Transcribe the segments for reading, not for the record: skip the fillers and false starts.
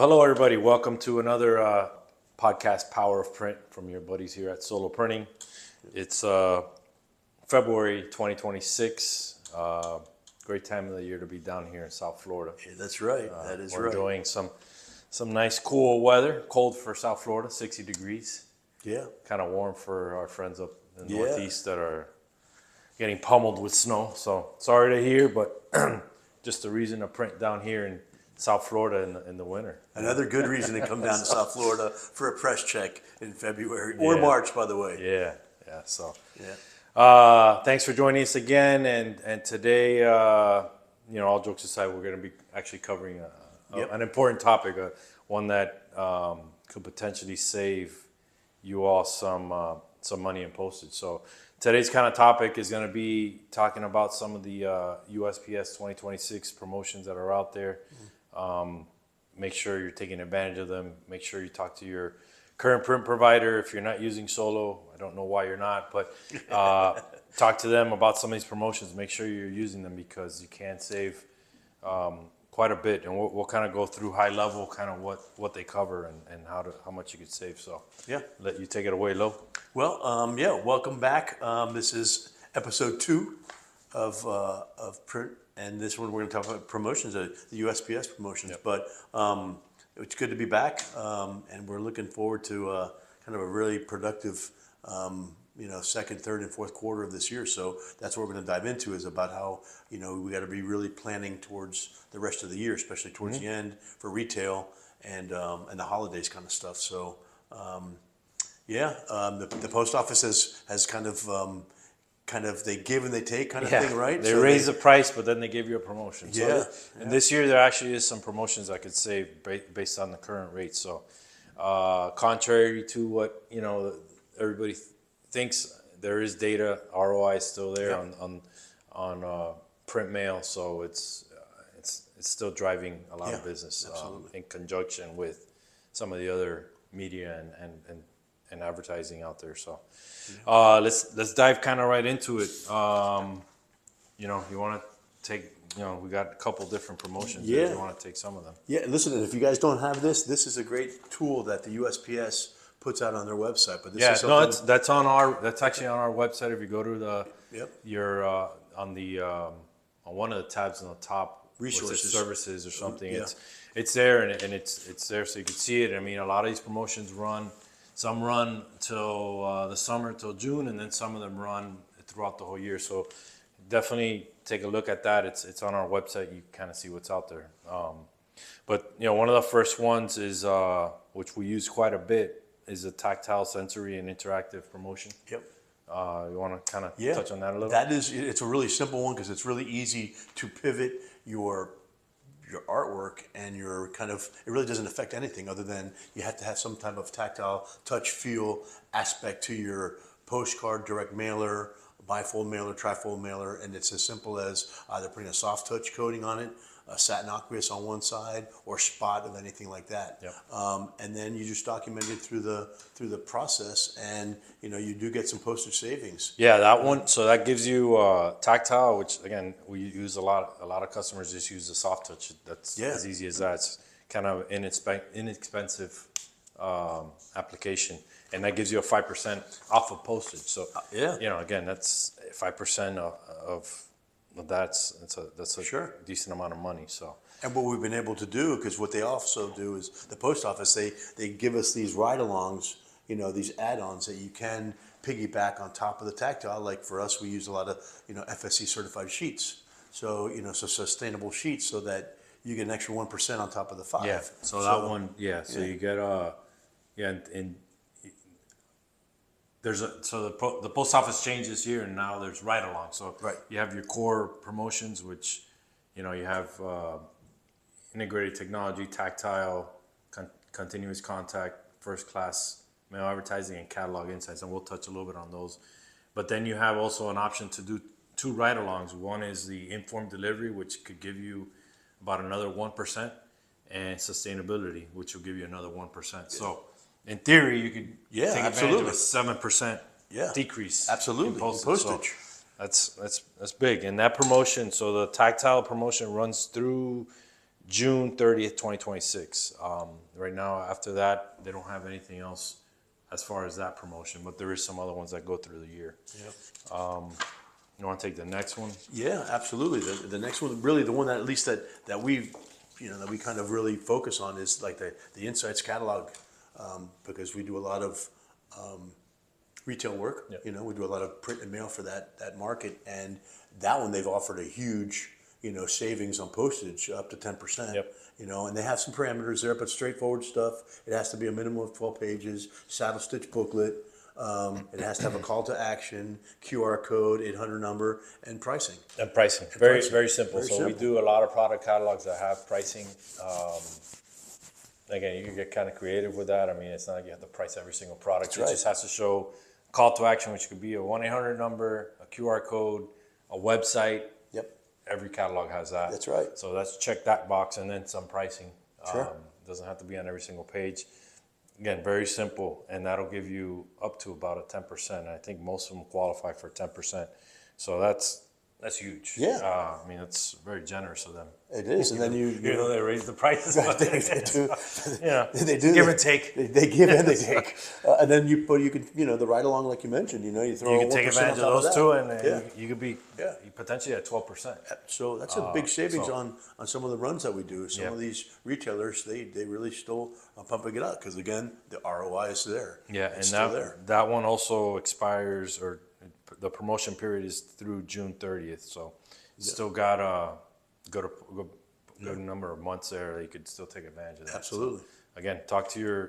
hello everybody. Welcome to another podcast, Power of Print, from your buddies here at Solo Printing. It's February 2026. Great time of the year to be down here in South Florida. Yeah, that's right. That is we're right. enjoying some nice cool weather. Cold for South Florida, 60 degrees. Yeah. Kind of warm for our friends up in the Yeah. Northeast that are getting pummeled with snow. So sorry to hear, but just a reason to print down here in South Florida in the winter. Another good reason to come down to South Florida for a press check in February or March, by the way. Yeah. So, Yeah. thanks for joining us again. And today, all jokes aside, we're going to be actually covering an important topic, one that could potentially save you all some money in postage. So today's kind of topic is going to be talking about some of the USPS 2026 promotions that are out there. Make sure you're taking advantage of them. Make sure you talk to your current print provider. If you're not using Solo, I don't know why you're not, but talk to them about some of these promotions. Make sure you're using them because you can save quite a bit. And we'll kind of go through high level, kind of what they cover and how much you could save. So let you take it away, Lo. Well, welcome back. This is episode 2 of Print. And this one we're going to talk about promotions, the USPS promotions. Yep. But it's good to be back, and we're looking forward to kind of a really productive, second, third, and fourth quarter of this year. So that's what we're going to dive into, is about how we got to be really planning towards the rest of the year, especially towards the end for retail and the holidays kind of stuff. So the post office has kind of they give and they take kind of thing, right? They raise the price, but then they give you a promotion. And this year there actually is some promotions I could save based on the current rate. So contrary to what everybody thinks, there is data. ROI is still there on print mail, so it's still driving a lot of business in conjunction with some of the other media and advertising out there. So let's dive kind of right into it. You want to take, we got a couple different promotions. Yeah. You want to take some of them. Yeah, listen, if you guys don't have this is a great tool that the USPS puts out on their website. But this is something... that's actually on our website. If you go to on one of the tabs on the top, resources, services or something, it's there and it's there so you can see it. I mean, a lot of these promotions some run till the summer, till June, and then some of them run throughout the whole year. So definitely take a look at that. It's on our website. You kind of see what's out there. But one of the first ones is, which we use quite a bit, is a tactile, sensory, and interactive promotion. Yep. You want to kind of touch on that a little? It's a really simple one because it's really easy to pivot your artwork, and it really doesn't affect anything other than you have to have some type of tactile touch feel aspect to your postcard, direct mailer, bifold mailer, trifold mailer, and it's as simple as either putting a soft touch coating on it, a satin aqueous on one side, or spot of anything like that. Yep. And then you just document it through the process, and you do get some postage savings. Yeah, that one. So that gives you tactile, which again we use a lot. A lot of customers just use the soft touch. That's as easy as that. It's kind of inexpensive application, and that gives you a 5% off of postage. So again, that's 5% of that's a decent amount of money. So. And what we've been able to do, because what they also do is the post office, they give us these ride-alongs, these add-ons that you can piggyback on top of the tactile. Like for us, we use a lot of FSC certified sheets, so so sustainable sheets, so that you get an extra 1% on top of the 5. Yeah. So that one, So you get and the post office changed this year, and now there's ride-along. So you have your core promotions, which you have integrated technology, tactile, continuous contact, first class mail advertising, and catalog insights, and we'll touch a little bit on those. But then you have also an option to do 2 ride-alongs. One is the informed delivery, which could give you about another 1%, and sustainability, which will give you another 1%. So in theory, you could take advantage of a 7% decrease in postage. So that's big. And that promotion, so the tactile promotion runs through June 30th, 2026. Right now, after that, they don't have anything else as far as that promotion, but there is some other ones that go through the year. Yep. You want to take the next one? Yeah, absolutely. The next one, really the one that at least that we, that we kind of really focus on is like the Insights catalog, because we do a lot of retail work. Yep. We do a lot of print and mail for that market, and that one they've offered a huge, savings on postage up to 10%. Yep. And they have some parameters there, but straightforward stuff. It has to be a minimum of 12 pages, saddle stitch booklet. It has to have a call to action, QR code, 800 number, and pricing. And pricing. Very simple. So we do a lot of product catalogs that have pricing. Again, you can get kind of creative with that. I mean, it's not like you have to price every single product. That's It right. just has to show call to action, which could be a 1-800 number, a QR code, a website. Yep. Every catalog has that. That's right. So let's check that box, and then some pricing. Sure. Doesn't have to be on every single page. Again, very simple, and that'll give you up to about a 10%. I think most of them qualify for 10%. So that's huge. Yeah. I mean, it's very generous of them. It is, and then you know they raise the prices. they do. Yeah. They do. Give and take. They give and they take, and then you can the ride along like you mentioned. You throw. You can take 1% advantage on of top those that. too, and Yeah. you could be potentially at 12%. So that's a big savings so- on some of the runs that we do. Some Yeah. of these retailers, they really still are pumping it out because again, the ROI is there. Yeah, It's and still there. that one also expires, or the promotion period is through June 30th. So it's still got a good number of months there that you could still take advantage of that. Absolutely. So, again, talk to your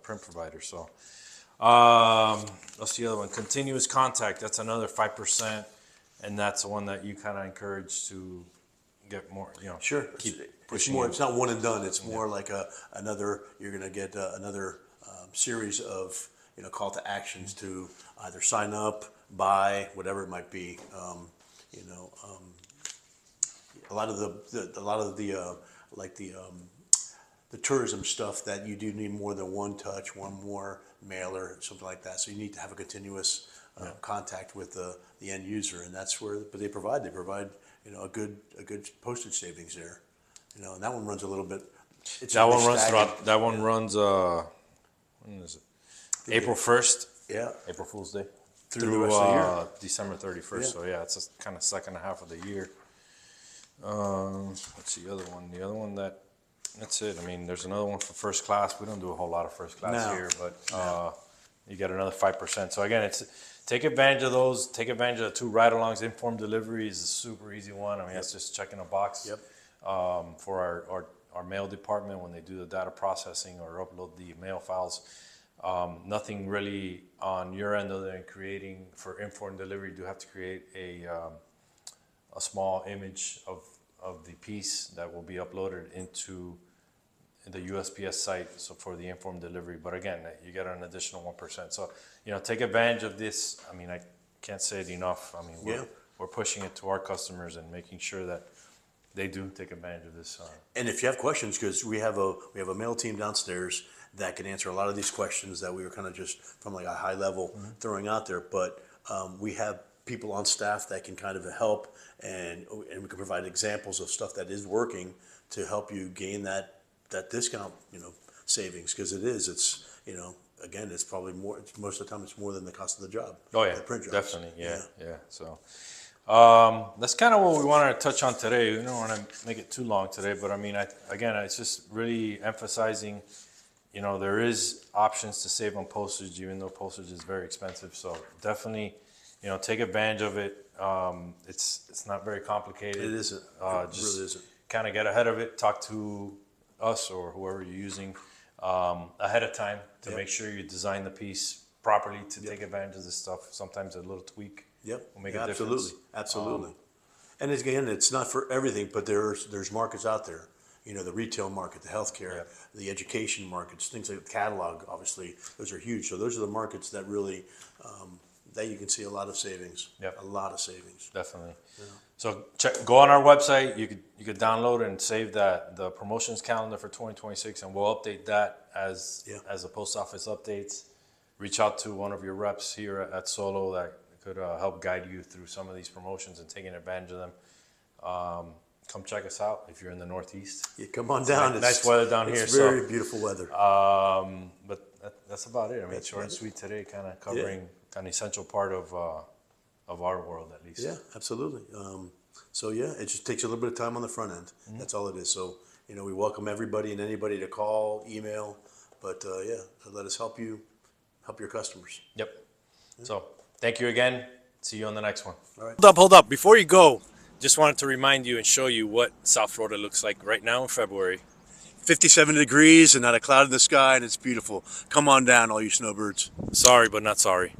print provider. So what's the other one? Continuous contact. That's another 5%, and that's the one that you kind of encourage to get more. Sure. Keep It's pushing more. it. It's not one and done. It's more like another. You're going to get another series of call to actions to either sign up, buy, whatever it might be. A lot of the tourism stuff that you do need more than one touch, one more mailer, something like that. So you need to have a continuous contact with the end user, and that's where. But they provide a good postage savings there. And that one runs a little bit. That one runs throughout. That one runs. When is it? April 1st. Yeah. April Fool's Day. Through the rest of the year. December 31st. Yeah. So yeah, it's a kind of second half of the year. What's the other one? The other one that's it. I mean, there's another one for first class. We don't do a whole lot of first class No. here, but you get another 5%. So again, take advantage of those. Take advantage of the 2 ride-alongs. Informed delivery is a super easy one. I mean, that's just checking a box. Yep. For our mail department when they do the data processing or upload the mail files. Nothing really on your end other than creating for informed delivery. You do have to create a small image of the piece that will be uploaded into the USPS site. So for the informed delivery, but again, you get an additional 1%. So take advantage of this. I mean, I can't say it enough. I mean, we're pushing it to our customers and making sure that they do take advantage of this. And if you have questions, because we have a mail team downstairs that can answer a lot of these questions that we were kind of just from like a high level throwing out there. But we have people on staff that can kind of help, and we can provide examples of stuff that is working to help you gain that discount, savings, because it's again, it's probably more. Most of the time, it's more than the cost of the job. Oh yeah, the print jobs. definitely, yeah. So. That's kind of what we wanted to touch on today. We don't want to make it too long today, but I mean, it's just really emphasizing, there is options to save on postage, even though postage is very expensive. So definitely, take advantage of it. It's not very complicated. It isn't. It really isn't. Kind of get ahead of it. Talk to us or whoever you're using ahead of time to make sure you design the piece properly to take advantage of this stuff. Sometimes a little tweak. Yep. Will make a absolutely. difference. Absolutely. And again, it's not for everything, but there's markets out there. The retail market, the healthcare, the education markets, things like the catalog. Obviously, those are huge. So those are the markets that really that you can see a lot of savings. Yep. A lot of savings. Definitely. Yeah. So go on our website. You could download and save the promotions calendar for 2026, and we'll update that as the post office updates. Reach out to one of your reps here at Solo that could help guide you through some of these promotions and taking advantage of them. come check us out if you're in the Northeast. Yeah, come on down. Nice weather down here. It's very beautiful weather. But that's about it. I mean, That's short and about sweet today, kind of covering kind of essential part of our world at least. Yeah, absolutely. So yeah, it just takes a little bit of time on the front end. That's all it is. So we welcome everybody and anybody to call, email, but let us help your customers. Yep. So thank you again. See you on the next one. All right. Hold up. Before you go, just wanted to remind you and show you what South Florida looks like right now in February. 57 degrees and not a cloud in the sky, and it's beautiful. Come on down, all you snowbirds. Sorry, but not sorry.